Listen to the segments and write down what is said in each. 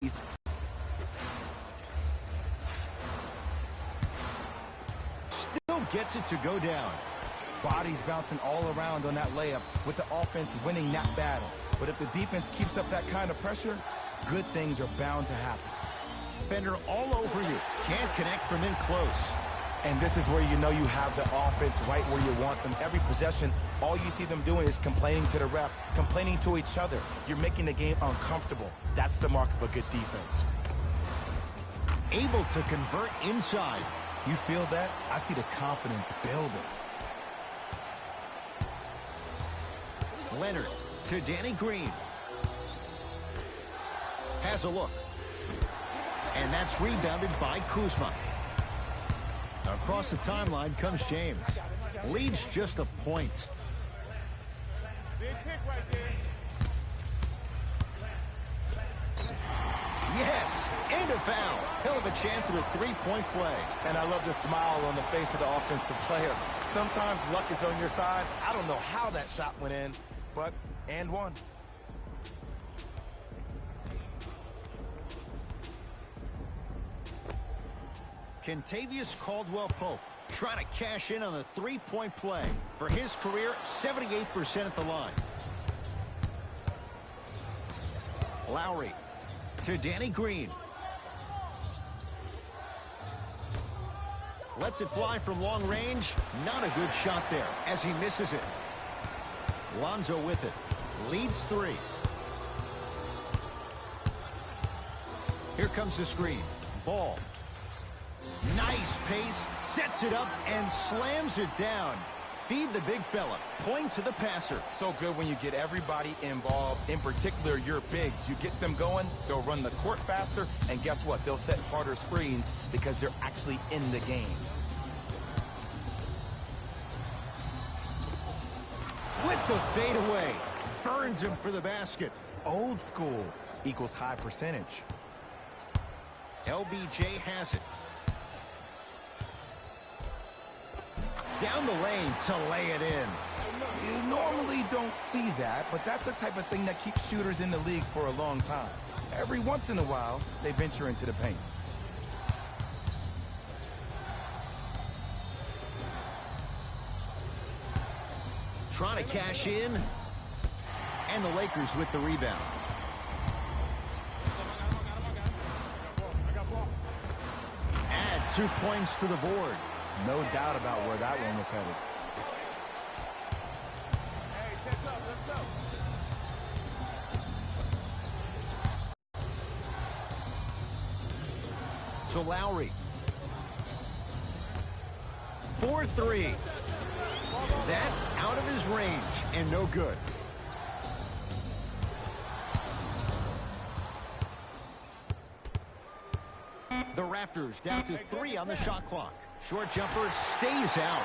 Still gets it to go down. Bodies bouncing all around on that layup with the offense winning that battle. But if the defense keeps up that kind of pressure, good things are bound to happen. Defender all over you. Can't connect from in close. And this is where you know you have the offense right where you want them. Every possession, all you see them doing is complaining to the ref, complaining to each other. You're making the game uncomfortable. That's the mark of a good defense. Able to convert inside. You feel that? I see the confidence building. Leonard to Danny Green. Has a look. And that's rebounded by Kuzma. Across the timeline comes James. Leads just a point. Yes, and a foul. He'll have a chance at a three-point play. And I love the smile on the face of the offensive player. Sometimes luck is on your side. I don't know how that shot went in, but and one. Kentavious Caldwell-Pope trying to cash in on the three-point play. For his career, 78% at the line. Lowry to Danny Green. Lets it fly from long range. Not a good shot there as he misses it. Lonzo with it. Leads three. Here comes the screen. Ball. Nice pace. Sets it up and slams it down. Feed the big fella. Point to the passer. So good when you get everybody involved, in particular your bigs. You get them going, they'll run the court faster, and guess what? They'll set harder screens because they're actually in the game. With the fadeaway. Burns him for the basket. Old school equals high percentage. LBJ has it. Down the lane to lay it in. You normally don't see that, but that's the type of thing that keeps shooters in the league for a long time. Every once in a while, they venture into the paint. Trying to cash in. And the Lakers with the rebound. Add 2 points to the board. No doubt about where that one was headed. To Lowry. 4-3. That out of his range and no good. The Raptors down to 3 on the shot clock. Short jumper stays out.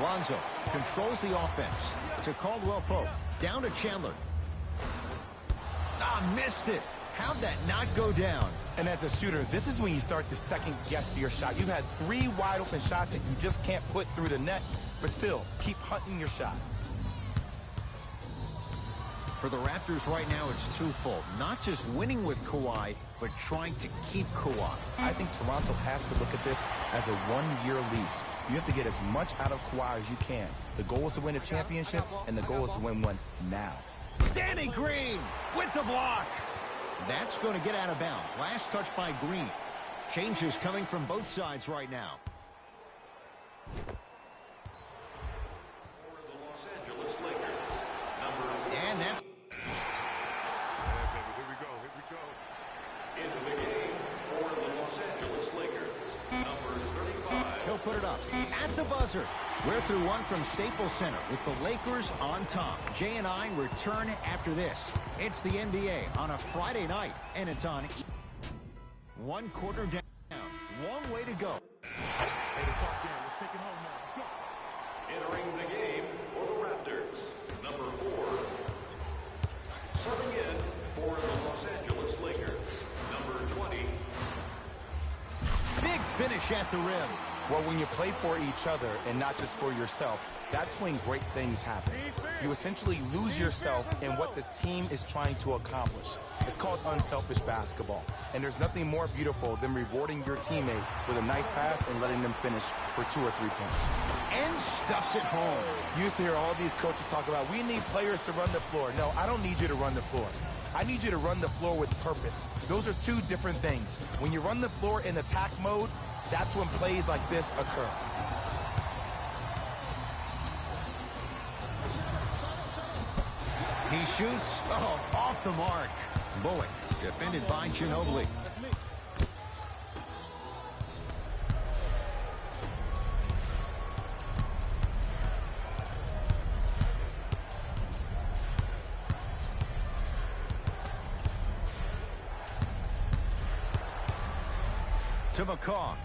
Lonzo controls the offense. To Caldwell-Pope. Down to Chandler. Missed it. How'd that not go down? And as a shooter, this is when you start to second guess your shot. You had 3 wide open shots that you just can't put through the net, but still, keep hunting your shot. For the Raptors right now, it's twofold. Not just winning with Kawhi, but trying to keep Kawhi. I think Toronto has to look at this as a one-year lease. You have to get as much out of Kawhi as you can. The goal is to win a championship, and the goal is to win one now. Danny Green with the block. That's going to get out of bounds. Last touch by Green. Changes coming from both sides right now. For the Los Angeles Lakers, And that's... Here we go. Into the game for the Los Angeles Lakers, number 35. He'll put it up at the buzzer. We're through one from Staples Center with the Lakers on top. Jay and I return after this. It's the NBA on a Friday night, and it's on 1 quarter down. Long way to go. Hey, it's locked in. Let's take it home now. Let's go. Entering the game for the Raptors, number 4. Serving in for the Los Angeles Lakers, number 20. Big finish at the rim. Well, when you play for each other and not just for yourself, that's when great things happen. You essentially lose yourself in what the team is trying to accomplish. It's called unselfish basketball. And there's nothing more beautiful than rewarding your teammate with a nice pass and letting them finish for 2 or 3 points. And stuffs it home. You used to hear all these coaches talk about, we need players to run the floor. No, I don't need you to run the floor. I need you to run the floor with purpose. Those are 2 different things. When you run the floor in attack mode, that's when plays like this occur. He shoots. Oh, off the mark. Bullock, defended by Ginobili. To McCaw.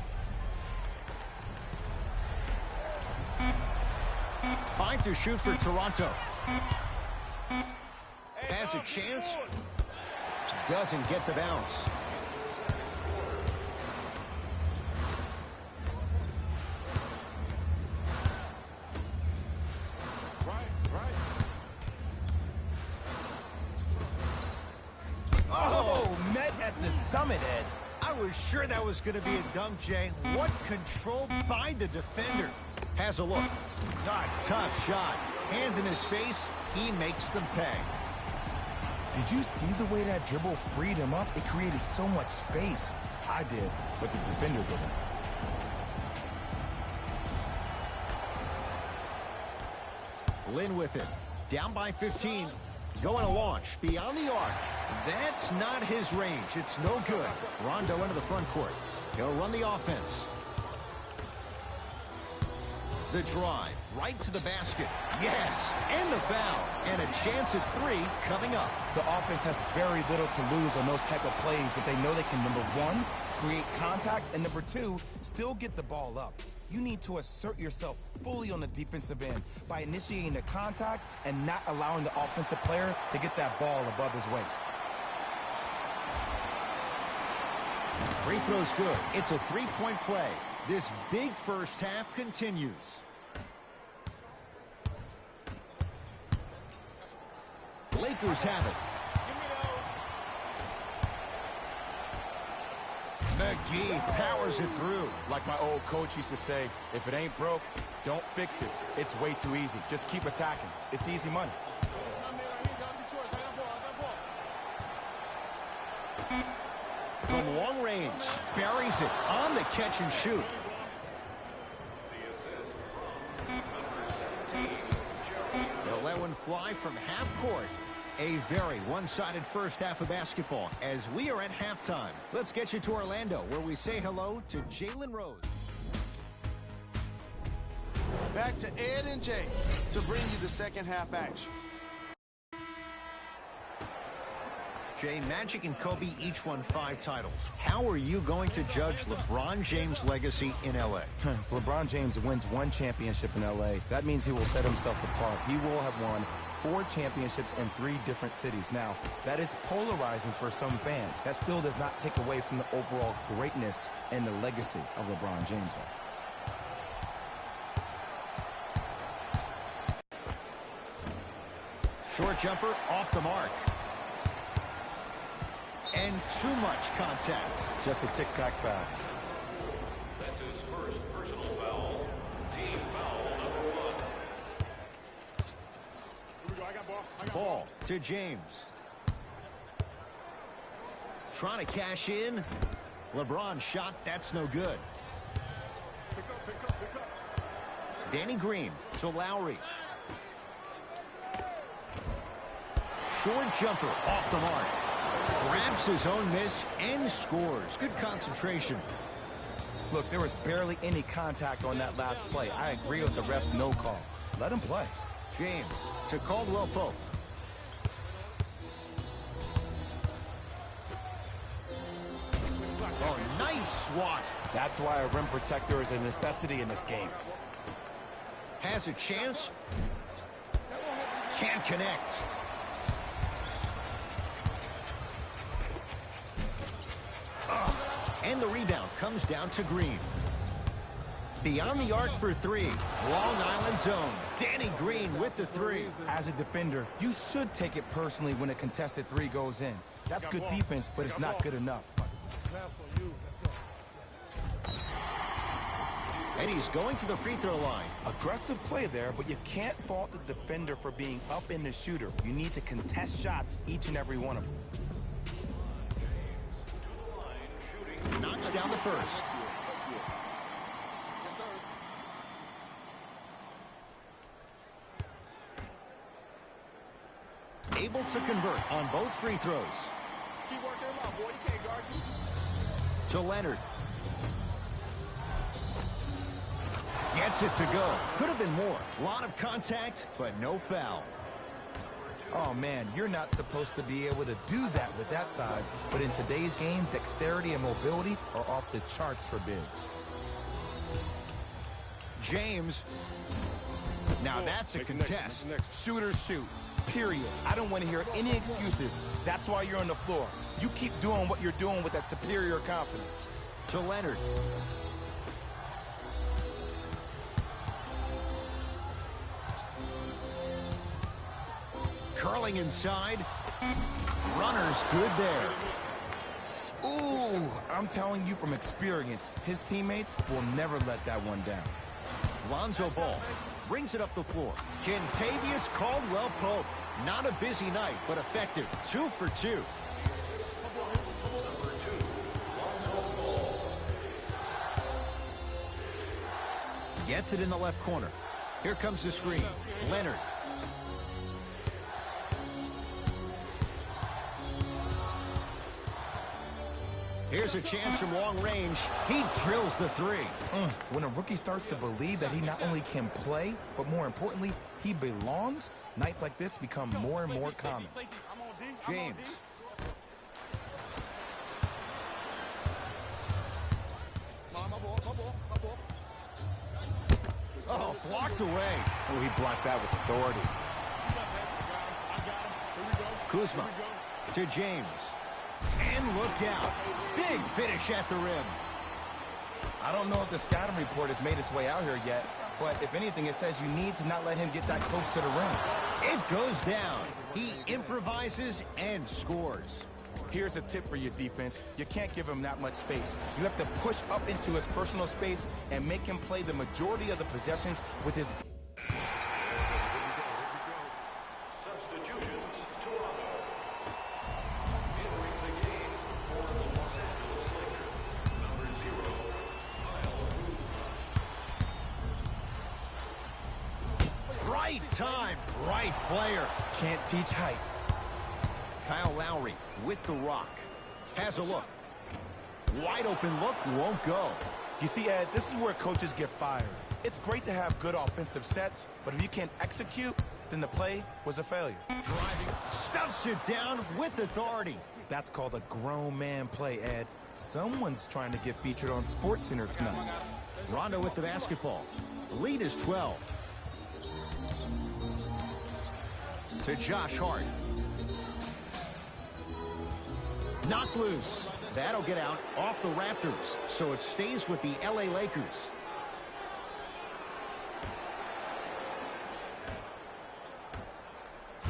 5 to shoot for Toronto. Has a chance. Doesn't get the bounce. Oh, met at the summit, Ed. I was sure that was going to be a dunk, Jay. What control by the defender. Has a look. A tough shot. Hand in his face. He makes them pay. Did you see the way that dribble freed him up? It created so much space. I did, but the defender didn't. Lynn with it. Down by 15. Going to launch. Beyond the arc. That's not his range. It's no good. Rondo into the front court. He'll run the offense. The drive. Right to the basket. Yes. And the foul. And a chance at 3 coming up. The offense has very little to lose on those type of plays if they know they can, number 1, create contact, and number 2, still get the ball up. You need to assert yourself fully on the defensive end by initiating the contact and not allowing the offensive player to get that ball above his waist. Free throw's good. It's a 3-point play. This big first half continues. Lakers have it. McGee powers it through. Like my old coach used to say, if it ain't broke, don't fix it. It's way too easy. Just keep attacking. It's easy money. From long range, buries it on the catch and shoot. The assist from number 17, Jerry. They'll let one fly from half court. A very one-sided first half of basketball as we are at halftime. Let's get you to Orlando, where we say hello to Jalen Rose. Back to Ed and Jay to bring you the second half action. Jay, Magic and Kobe each won 5 titles. How are you going to judge LeBron James' legacy in L.A.? If LeBron James wins 1 championship in L.A., that means he will set himself apart. He will have won 4 championships in 3 different cities. Now, that is polarizing for some fans. That still does not take away from the overall greatness and the legacy of LeBron James. Short jumper off the mark. And too much contact. Just a tic-tac foul. That's his first personal foul. Team foul number 1. Ball to James. Trying to cash in. LeBron shot. That's no good. Danny Green to Lowry. Short jumper off the mark. Grabs his own miss and scores. Good concentration. Look, there was barely any contact on that last play. I agree with the ref's no call. Let him play. James to Caldwell Pope. Oh, nice swat. That's why a rim protector is a necessity in this game. Has a chance. Can't connect. And the rebound comes down to Green. Beyond the arc for 3. Long Island zone. Danny Green with the 3. As a defender, you should take it personally when a contested 3 goes in. That's good defense, but it's not good enough. And he's going to the free throw line. Aggressive play there, but you can't fault the defender for being up in the shooter. You need to contest shots, each and every one of them. Knocks down the first. Able to convert on both free throws. Keep working him out, boy. He can't guard you. To Leonard. Gets it to go. Could have been more. A lot of contact, but no foul. Oh, man, you're not supposed to be able to do that with that size, but in today's game, dexterity and mobility are off the charts for bigs. James. Now that's a contest. Shooters shoot, period. I don't want to hear any excuses. That's why you're on the floor. You keep doing what you're doing with that superior confidence. To Leonard. Curling inside. Runner's good there. Ooh, I'm telling you from experience, his teammates will never let that one down. Lonzo Ball brings it up the floor. Kentavious Caldwell-Pope. Not a busy night, but effective. 2 for 2. Gets it in the left corner. Here comes the screen. Leonard. Here's a chance from long range. He drills the three. When a rookie starts to believe that he not only can play, but more importantly, he belongs, nights like this become more and more common. James. Oh, blocked away. Oh, he blocked that with authority. Kuzma to James. And look out. Big finish at the rim. I don't know if the scouting report has made its way out here yet, but if anything, it says you need to not let him get that close to the rim. It goes down. He improvises and scores. Here's a tip for your defense. You can't give him that much space. You have to push up into his personal space and make him play the majority of the possessions with his... Substitutions, Toronto. Entering the game for the Los Angeles Lakers, number 0, Kyle Kuzma. Right time, right player. Can't teach height. Kyle Lowry with the rock. Has a look. Wide open look, won't go. You see, Ed, this is where coaches get fired. It's great to have good offensive sets, but if you can't execute, then the play was a failure. Driving, stuffs it down with authority. That's called a grown man play, Ed. Someone's trying to get featured on SportsCenter tonight. Rondo with the basketball. The lead is 12. To Josh Hart. Knocked loose. That'll get out off the Raptors, so it stays with the LA Lakers.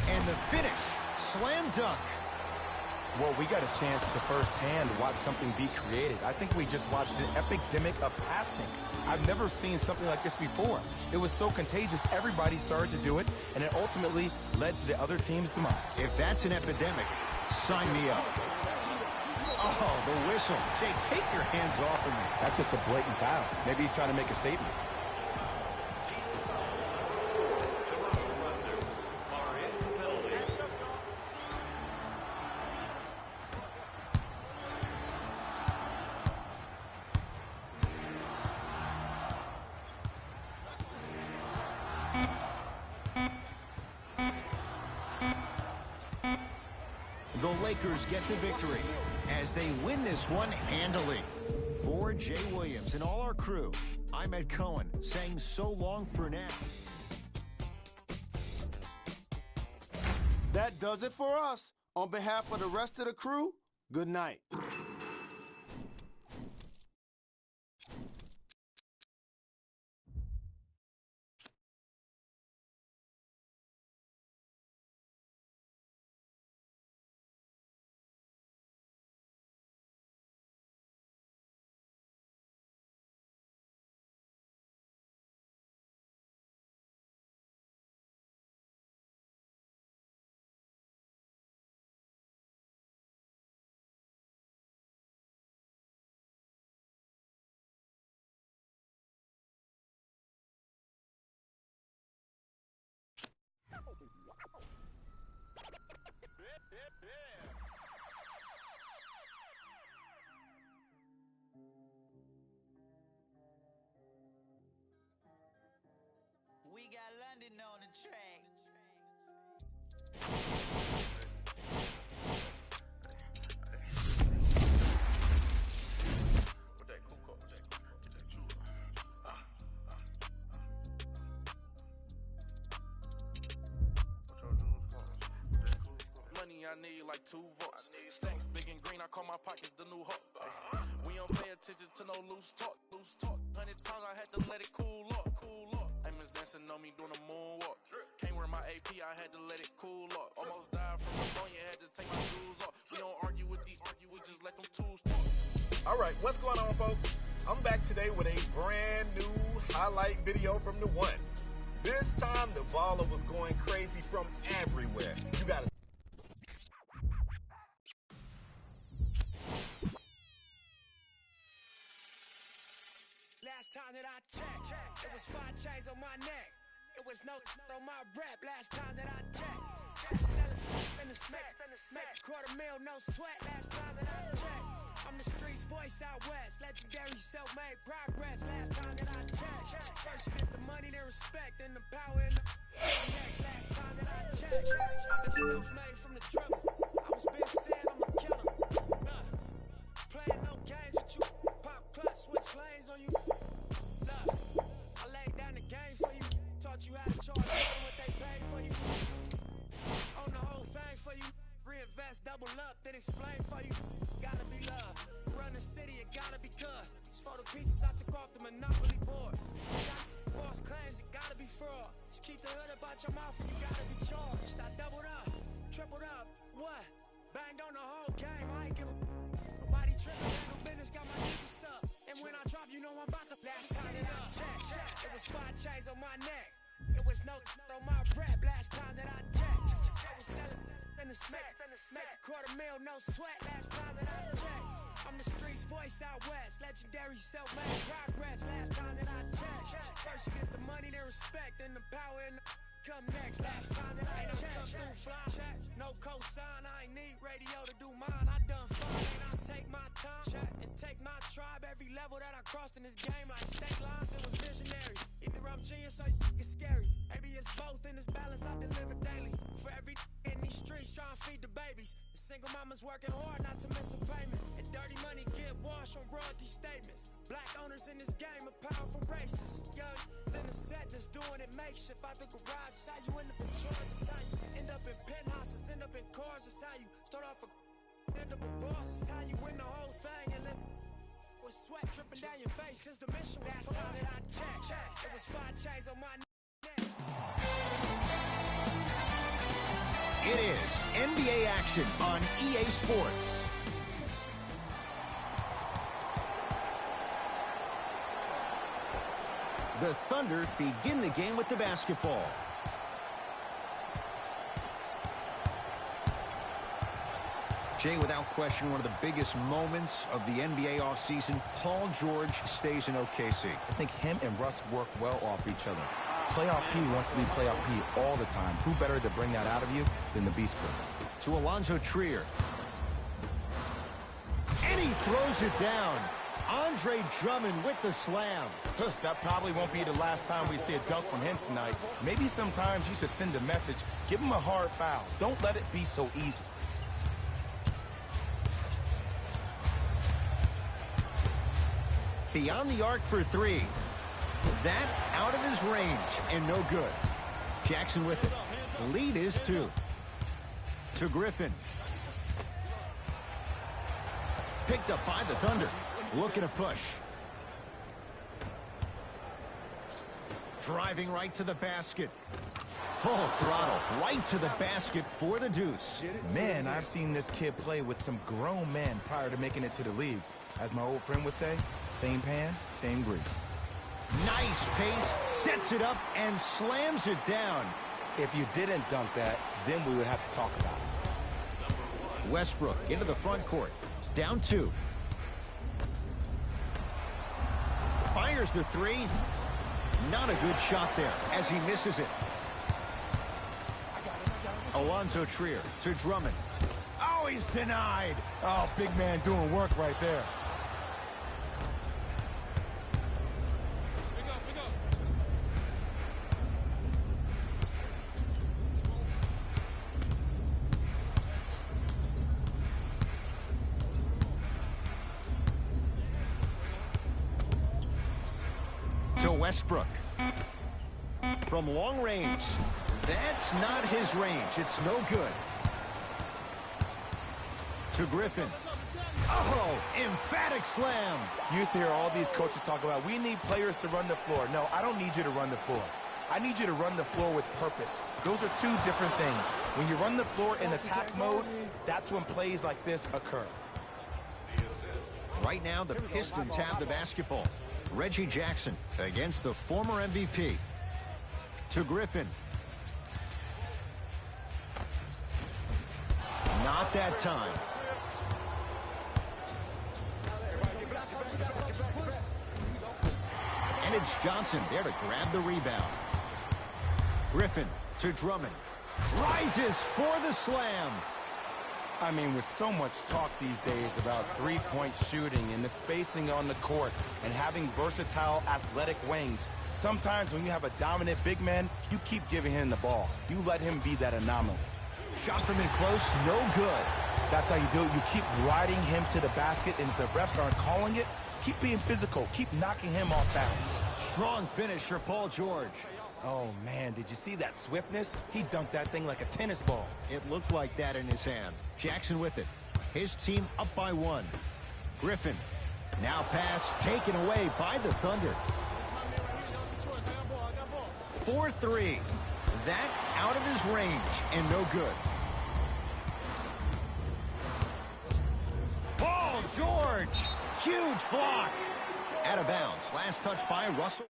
And the finish, slam dunk. Well, we got a chance to firsthand watch something be created. I think we just watched an epidemic of passing. I've never seen something like this before. It was so contagious, everybody started to do it, and it ultimately led to the other team's demise. If that's an epidemic, sign me up. Oh, the whistle. Jay, take your hands off of me. That's just a blatant foul. Maybe he's trying to make a statement. Toronto Raptors are in the penalty. The Lakers get the victory as they win this one handily. For Jay Williams and all our crew, I'm Ed Cohen saying so long for now. That does it for us. On behalf of the rest of the crew, good night. We got London on the track. Money, I need like 2 votes. Stacks big and green, I call my pockets the new hawk. We don't pay attention to no loose talk. 100 times I had to let it cool up. Amos dancing on me doing a moonwalk. Can't wear my AP, I had to let it cool up. Almost died from pneumonia, had to take my shoes off. We don't argue with these, we just let them tools talk. All right, what's going on, folks? I'm back today with a brand new highlight video from the one. This time, the baller was going crazy from everywhere. You gotta. Last time that I checked, it was 5 chains on my neck. It was no on my rep. Last time that I checked, I was selling in the set. Make $250,000, no sweat. Last time that I checked, I'm the streets voice out west. Legendary self-made progress. Last time that I checked, first you get the money, then respect, and the power in the next. Last time that I checked, I've been self-made from the dribble. I was been saying I'm a killer. Playing no games with you. Pop clutch, switch lanes on you. Look, I laid down the game for you. Taught you how to charge what they paid for you. Own the whole thing for you. Reinvest, double up, then explain for you. Gotta be love. Run the city, it gotta be good. It's for the pieces I took off the Monopoly board. False claims, it gotta be fraud. Just keep the hood about your mouth and you gotta be charged. I doubled up, tripled up, what? Banged on the whole game, I ain't give a nobody tripping, no business, got my digits up. And when I drop, you know I'm about to last time that I checked, it was 5 chains on my neck. It was no on my rep. Last time that I checked, I was selling in the set. Make $250,000, no sweat. Last time that I checked, I'm the streets voice out west. Legendary self-made progress. Last time that I checked, first you get the money, then respect, and the power in the come next. Last time that I checked, come through fly check. No cosign, I ain't need radio to do mine. I done fine, and I take my time and take my tribe. Every level that I crossed in this game, like state lines, it was visionary. Either I'm genius or it's scary. Maybe it's both in this balance I deliver daily. For every in these streets trying to feed the babies. The single mama's working hard not to miss a payment. And dirty money get washed on royalty statements. Black owners in this game are powerful racists. Young, then the set just doing it makeshift out the garage. It's how you end up in Georgia. It's how you end up in penthouses, end up in cars. It's how you start off a end up a boss. It's how you win the whole thing and live with sweat dripping down your face. Cause the mission was last time that I checked, it was 5 chains on my neck. It is NBA action on EA Sports. The Thunder begin the game with the basketball. Jay, without question, one of the biggest moments of the NBA offseason, Paul George stays in OKC. I think him and Russ work well off each other. Playoff P wants to be Playoff P all the time. Who better to bring that out of you than the Beast Boy? To Alonzo Trier. And he throws it down. Andre Drummond with the slam. That probably won't be the last time we see a dunk from him tonight. Maybe sometimes you should send a message. Give him a hard foul. Don't let it be so easy. Beyond the arc for 3. That out of his range and no good. Jackson with it. The lead is 2. To Griffin. Picked up by the Thunder. Looking to push. Driving right to the basket. Full throttle right to the basket for the deuce. Man, I've seen this kid play with some grown men prior to making it to the league. As my old friend would say, same pan, same grease. Nice pace, sets it up, and slams it down. If you didn't dunk that, then we would have to talk about it. Westbrook into the front court. Down 2. Fires the 3. Not a good shot there as he misses it. Alonzo Trier to Drummond. he's denied. Oh, big man doing work right there. To Westbrook. From long range. That's not his range. It's no good. To Griffin. Oh, emphatic slam. You used to hear all these coaches talk about, we need players to run the floor. No, I don't need you to run the floor. I need you to run the floor with purpose. Those are two different things. When you run the floor in attack mode, that's when plays like this occur. Right now, the Pistons have the basketball. Reggie Jackson against the former MVP. To Griffin. Not that time. And it's Johnson there to grab the rebound. Griffin to Drummond. Rises for the slam. I mean, with so much talk these days about three-point shooting and the spacing on the court and having versatile athletic wings, sometimes when you have a dominant big man, you keep giving him the ball. You let him be that anomaly. Shot from in close, no good. That's how you do it. You keep riding him to the basket, and if the refs aren't calling it, keep being physical. Keep knocking him off balance. Strong finish for Paul George. Oh, man, did you see that swiftness? He dunked that thing like a tennis ball. It looked like that in his hand. Jackson with it. His team up by 1. Griffin. Now pass taken away by the Thunder. 4-3. That out of his range and no good. Paul George. Huge block. Out of bounds. Last touch by Russell.